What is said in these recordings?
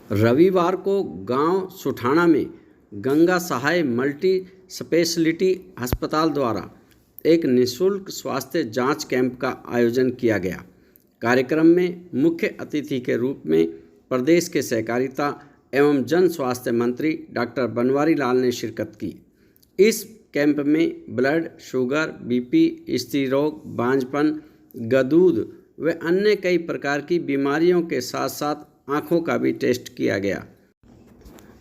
रविवार को गांव सुठाना में गंगा सहाय मल्टी स्पेशलिटी अस्पताल द्वारा एक निःशुल्क स्वास्थ्य जांच कैंप का आयोजन किया गया। कार्यक्रम में मुख्य अतिथि के रूप में प्रदेश के सहकारिता एवं जन स्वास्थ्य मंत्री डॉक्टर बनवारी लाल ने शिरकत की। इस कैंप में ब्लड शुगर, बीपी, स्त्री रोग, बांझपन, गदूद व अन्य कई प्रकार की बीमारियों के साथ साथ आँखों का भी टेस्ट किया गया।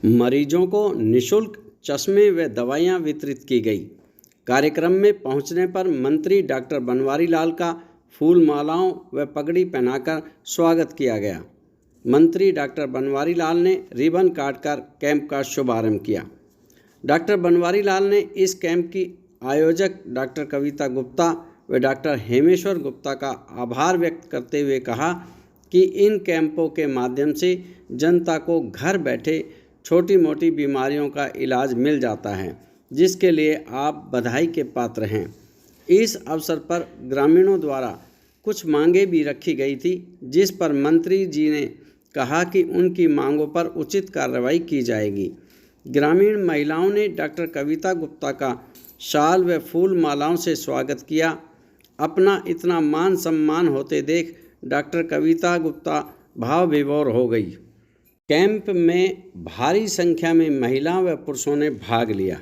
मरीजों को निःशुल्क चश्मे व दवाइयाँ वितरित की गई। कार्यक्रम में पहुंचने पर मंत्री डॉक्टर बनवारी लाल का फूल मालाओं व पगड़ी पहनाकर स्वागत किया गया। मंत्री डॉक्टर बनवारी लाल ने रिबन काटकर कैंप का शुभारंभ किया। डॉक्टर बनवारी लाल ने इस कैंप की आयोजक डॉक्टर कविता गुप्ता व डॉक्टर हेमेश्वर गुप्ता का आभार व्यक्त करते हुए कहा कि इन कैंपों के माध्यम से जनता को घर बैठे छोटी मोटी बीमारियों का इलाज मिल जाता है, जिसके लिए आप बधाई के पात्र हैं। इस अवसर पर ग्रामीणों द्वारा कुछ मांगे भी रखी गई थी, जिस पर मंत्री जी ने कहा कि उनकी मांगों पर उचित कार्रवाई की जाएगी। ग्रामीण महिलाओं ने डॉक्टर कविता गुप्ता का शाल व फूल मालाओं से स्वागत किया। अपना इतना मान सम्मान होते देख डॉक्टर कविता गुप्ता भाव विभोर हो गई। कैंप में भारी संख्या में महिलाओं व पुरुषों ने भाग लिया।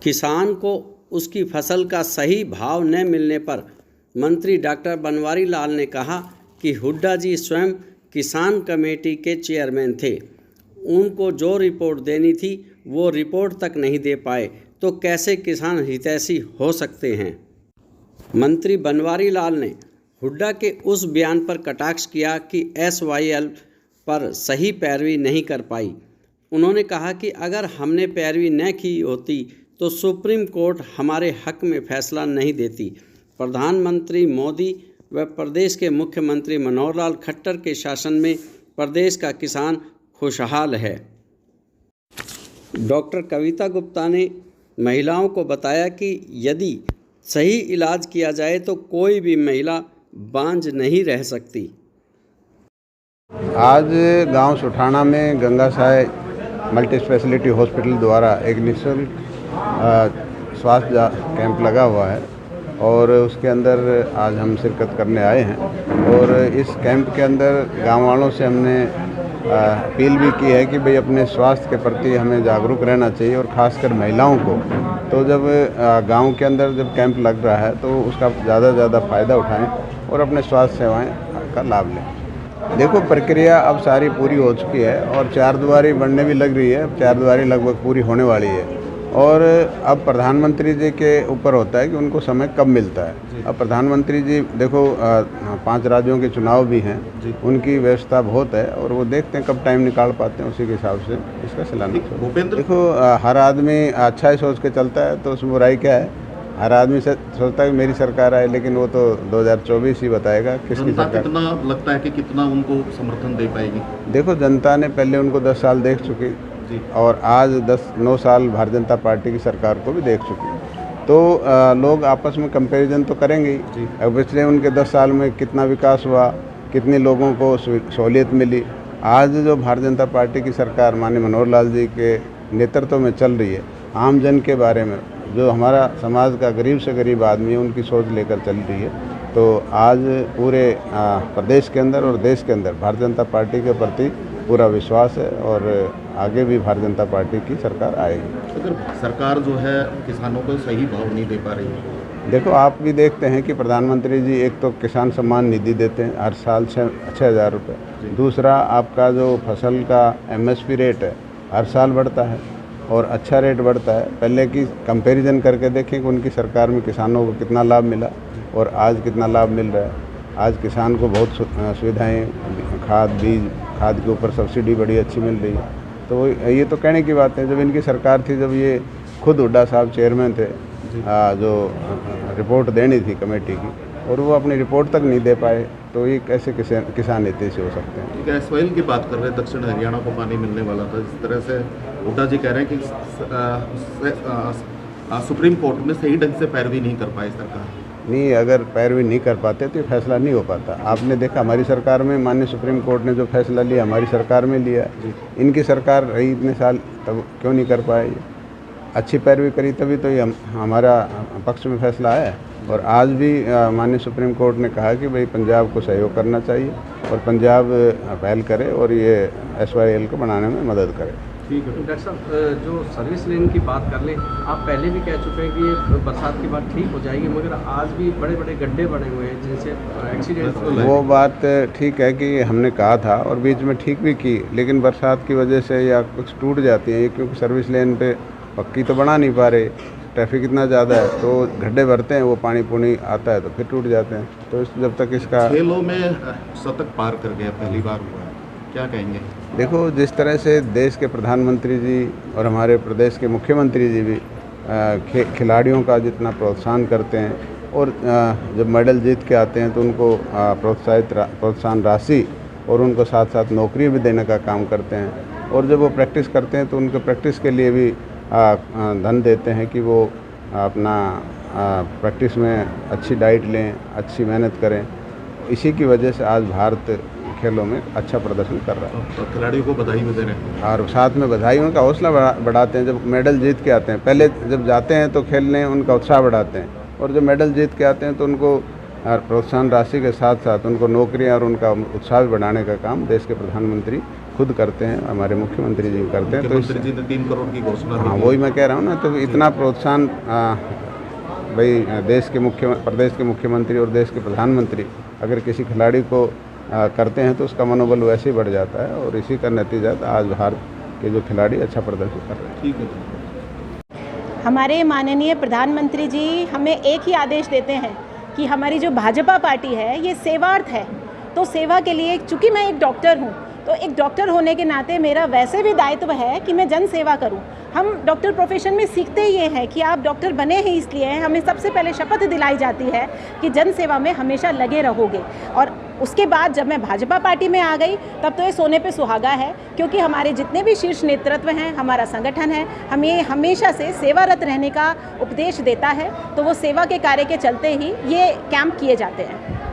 किसान को उसकी फसल का सही भाव न मिलने पर मंत्री डॉक्टर बनवारी लाल ने कहा कि हुड्डा जी स्वयं किसान कमेटी के चेयरमैन थे। उनको जो रिपोर्ट देनी थी वो रिपोर्ट तक नहीं दे पाए, तो कैसे किसान हितैषी हो सकते हैं। मंत्री बनवारी लाल ने हुड्डा के उस बयान पर कटाक्ष किया कि SYL पर सही पैरवी नहीं कर पाई। उन्होंने कहा कि अगर हमने पैरवी न की होती तो सुप्रीम कोर्ट हमारे हक में फैसला नहीं देती। प्रधानमंत्री मोदी व प्रदेश के मुख्यमंत्री मनोहर लाल खट्टर के शासन में प्रदेश का किसान खुशहाल है। डॉक्टर कविता गुप्ता ने महिलाओं को बताया कि यदि सही इलाज किया जाए तो कोई भी महिला बांझ नहीं रह सकती। आज गांव सुठाना में गंगा सहाय मल्टी स्पेशलिटी हॉस्पिटल द्वारा एक निःशुल्क स्वास्थ्य कैंप लगा हुआ है और उसके अंदर आज हम शिरकत करने आए हैं। और इस कैंप के अंदर गांव वालों से हमने अपील भी की है कि भाई अपने स्वास्थ्य के प्रति हमें जागरूक रहना चाहिए और ख़ासकर महिलाओं को। तो जब गांव के अंदर जब कैंप लग रहा है तो उसका ज़्यादा फ़ायदा उठाएं और अपने स्वास्थ्य सेवाएं का लाभ लें। देखो, प्रक्रिया अब सारी पूरी हो चुकी है और 4 दुआरी बनने भी लग रही है। अब 4 दुआरी लगभग पूरी होने वाली है और अब प्रधानमंत्री जी के ऊपर होता है कि उनको समय कब मिलता है। अब प्रधानमंत्री जी देखो 5 राज्यों के चुनाव भी हैं, उनकी व्यवस्था बहुत है और वो देखते हैं कब टाइम निकाल पाते हैं, उसी के हिसाब से इसका शिलान्यास। देखो, हर आदमी अच्छा ही सोच के चलता है तो उसमें बुराई क्या है। हर आदमी से सोचता है कि मेरी सरकार आए, लेकिन वो तो 2024 ही बताएगा किसकी सरकार। कितना लगता है कि कितना उनको समर्थन दे पाएगी। देखो, जनता ने पहले उनको 10 साल देख चुकी और आज 9 साल भारतीय जनता पार्टी की सरकार को भी देख चुकी। तो लोग आपस में कंपैरिजन तो करेंगे ही। अब पिछले उनके 10 साल में कितना विकास हुआ, कितने लोगों को सहूलियत मिली। आज जो भारतीय जनता पार्टी की सरकार माननीय मनोहर लाल जी के नेतृत्व में चल रही है, आम जन के बारे में, जो हमारा समाज का गरीब से गरीब आदमी है, उनकी सोच लेकर चल रही है। तो आज पूरे प्रदेश के अंदर और देश के अंदर भारतीय जनता पार्टी के प्रति पूरा विश्वास है और आगे भी भारतीय जनता पार्टी की सरकार आएगी। अगर सरकार जो है किसानों को सही भाव नहीं दे पा रही है, देखो, आप भी देखते हैं कि प्रधानमंत्री जी एक तो किसान सम्मान निधि देते हैं हर साल 6,000 रुपये। दूसरा, आपका जो फसल का MSP रेट है हर साल बढ़ता है और अच्छा रेट बढ़ता है। पहले की कंपैरिजन करके देखें कि उनकी सरकार में किसानों को कितना लाभ मिला और आज कितना लाभ मिल रहा है। आज किसान को बहुत सुविधाएँ, खाद, बीज, खाद के ऊपर सब्सिडी बड़ी अच्छी मिल रही है। तो ये तो कहने की बात है। जब इनकी सरकार थी, जब ये खुद हुड्डा साहब चेयरमैन थे, जो रिपोर्ट देनी थी कमेटी की और वो अपनी रिपोर्ट तक नहीं दे पाए, तो ये कैसे किसान हितैषी हो सकते हैं। ठीक है, SYL की बात कर रहे हैं, दक्षिण हरियाणा को पानी मिलने वाला था। जिस तरह से हुड्डा जी कह रहे हैं कि सुप्रीम कोर्ट में सही ढंग से पैरवी नहीं कर पाई सरकार। नहीं अगर पैरवी नहीं कर पाते तो ये फैसला नहीं हो पाता। आपने देखा हमारी सरकार में माननीय सुप्रीम कोर्ट ने जो फैसला लिया हमारी सरकार में लिया, इनकी सरकार रही इतने साल, तब क्यों नहीं कर पाए? ये अच्छी पैरवी करी तभी तो ये हमारा पक्ष में फैसला आया। और आज भी माननीय सुप्रीम कोर्ट ने कहा कि भाई पंजाब को सहयोग करना चाहिए और पंजाब पहल करे और ये SYL को बनाने में मदद करे। ठीक है डॉक्टर साहब, जो सर्विस लेन की बात कर लें, आप पहले भी कह चुके हैं कि ये बरसात के बाद ठीक हो जाएगी, मगर आज भी बड़े बड़े गड्ढे बने हुए हैं जिनसे एक्सीडेंट। वो बात ठीक है कि हमने कहा था और बीच में ठीक भी की, लेकिन बरसात की वजह से या कुछ टूट जाती हैं, क्योंकि सर्विस लेन पे पक्की तो बना नहीं पा रहे, ट्रैफिक इतना ज़्यादा है तो गड्ढे भरते हैं, वो पानी पुनी आता है तो फिर टूट जाते हैं। तो जब तक इसका खेलों में शतक पार कर गया, पहली बार हुआ है, क्या कहेंगे? देखो, जिस तरह से देश के प्रधानमंत्री जी और हमारे प्रदेश के मुख्यमंत्री जी भी खिलाड़ियों का जितना प्रोत्साहन करते हैं और जब मेडल जीत के आते हैं तो उनको प्रोत्साहन राशि और उनको साथ साथ नौकरी भी देने का काम करते हैं, और जब वो प्रैक्टिस करते हैं तो उनको प्रैक्टिस के लिए भी धन देते हैं कि वो अपना प्रैक्टिस में अच्छी डाइट लें, अच्छी मेहनत करें। इसी की वजह से आज भारत खेलों में अच्छा प्रदर्शन कर रहा है। तो खिलाड़ियों को बधाई भी दे रहे हैं और साथ में बधाई, उनका हौसला बढ़ाते हैं। जब मेडल जीत के आते हैं, पहले जब जाते हैं तो खेलने उनका उत्साह बढ़ाते हैं, और जब मेडल जीत के आते हैं तो उनको प्रोत्साहन राशि के साथ साथ उनको नौकरियां और उनका उत्साह भी बढ़ाने का काम देश के प्रधानमंत्री खुद करते हैं, हमारे मुख्यमंत्री जी करते हैं। तो मुख्यमंत्री जी ने 3 करोड़ की घोषणा हाँ, वही मैं कह रहा हूँ ना, तो इतना प्रोत्साहन भाई प्रदेश के मुख्यमंत्री और देश के प्रधानमंत्री अगर किसी खिलाड़ी को करते हैं तो उसका मनोबल वैसे ही बढ़ जाता है, और इसी का नतीजा आज भारत के जो खिलाड़ी अच्छा प्रदर्शन कर रहे हैं। ठीक है। हमारे माननीय प्रधानमंत्री जी हमें एक ही आदेश देते हैं कि हमारी जो भाजपा पार्टी है ये सेवार्थ है, तो सेवा के लिए, चूँकि मैं एक डॉक्टर हूँ तो एक डॉक्टर होने के नाते मेरा वैसे भी दायित्व है कि मैं जन सेवा करूं। हम डॉक्टर प्रोफेशन में सीखते ये हैं कि आप डॉक्टर बने हैं इसलिए हैं, हमें सबसे पहले शपथ दिलाई जाती है कि जन सेवा में हमेशा लगे रहोगे। और उसके बाद जब मैं भाजपा पार्टी में आ गई तब तो ये सोने पे सुहागा है, क्योंकि हमारे जितने भी शीर्ष नेतृत्व हैं, हमारा संगठन है, हमें हमेशा से सेवारत रहने का उपदेश देता है, तो वो सेवा के कार्य के चलते ही ये कैंप किए जाते हैं।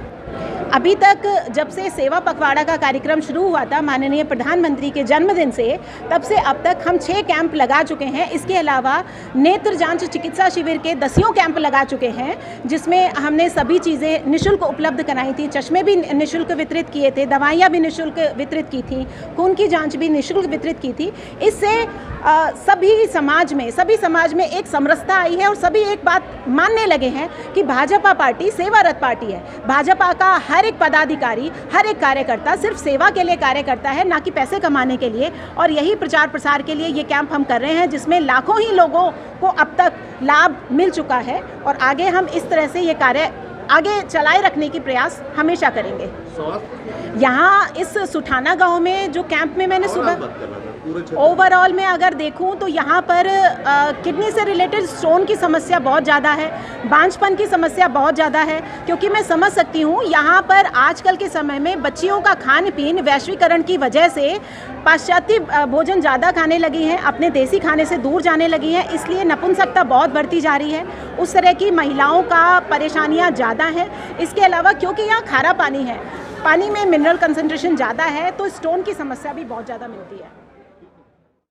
अभी तक जब से सेवा पखवाड़ा का कार्यक्रम शुरू हुआ था माननीय प्रधानमंत्री के जन्मदिन से, तब से अब तक हम 6 कैंप लगा चुके हैं। इसके अलावा नेत्र जांच चिकित्सा शिविर के 10 कैंप लगा चुके हैं, जिसमें हमने सभी चीज़ें निःशुल्क उपलब्ध कराई थी। चश्मे भी निःशुल्क वितरित किए थे, दवाइयाँ भी निःशुल्क वितरित की थी, खून की जाँच भी निःशुल्क वितरित की थी। इससे सभी समाज में एक समरसता आई है और सभी एक बात मानने लगे हैं कि भाजपा पार्टी सेवारत पार्टी है। भाजपा का हर एक पदाधिकारी, हर एक कार्यकर्ता सिर्फ सेवा के लिए कार्य करता है, ना कि पैसे कमाने के लिए। और यही प्रचार प्रसार के लिए ये कैंप हम कर रहे हैं, जिसमें लाखों ही लोगों को अब तक लाभ मिल चुका है, और आगे हम इस तरह से ये कार्य आगे चलाए रखने की प्रयास हमेशा करेंगे। यहाँ इस सुठाना गांव में जो कैंप में मैंने सुबह ओवरऑल में अगर देखूं तो यहाँ पर किडनी से रिलेटेड स्टोन की समस्या बहुत ज़्यादा है, बांझपन की समस्या बहुत ज़्यादा है, क्योंकि मैं समझ सकती हूँ यहाँ पर आजकल के समय में बच्चियों का खान पीन वैश्वीकरण की वजह से पाश्चात्य भोजन ज़्यादा खाने लगी हैं, अपने देसी खाने से दूर जाने लगी हैं, इसलिए नपुंसकता बहुत बढ़ती जा रही है। उस तरह की महिलाओं का परेशानियाँ ज़्यादा हैं। इसके अलावा क्योंकि यहाँ खारा पानी है, पानी में मिनरल कंसंट्रेशन ज़्यादा है, तो स्टोन की समस्या भी बहुत ज़्यादा मिलती है।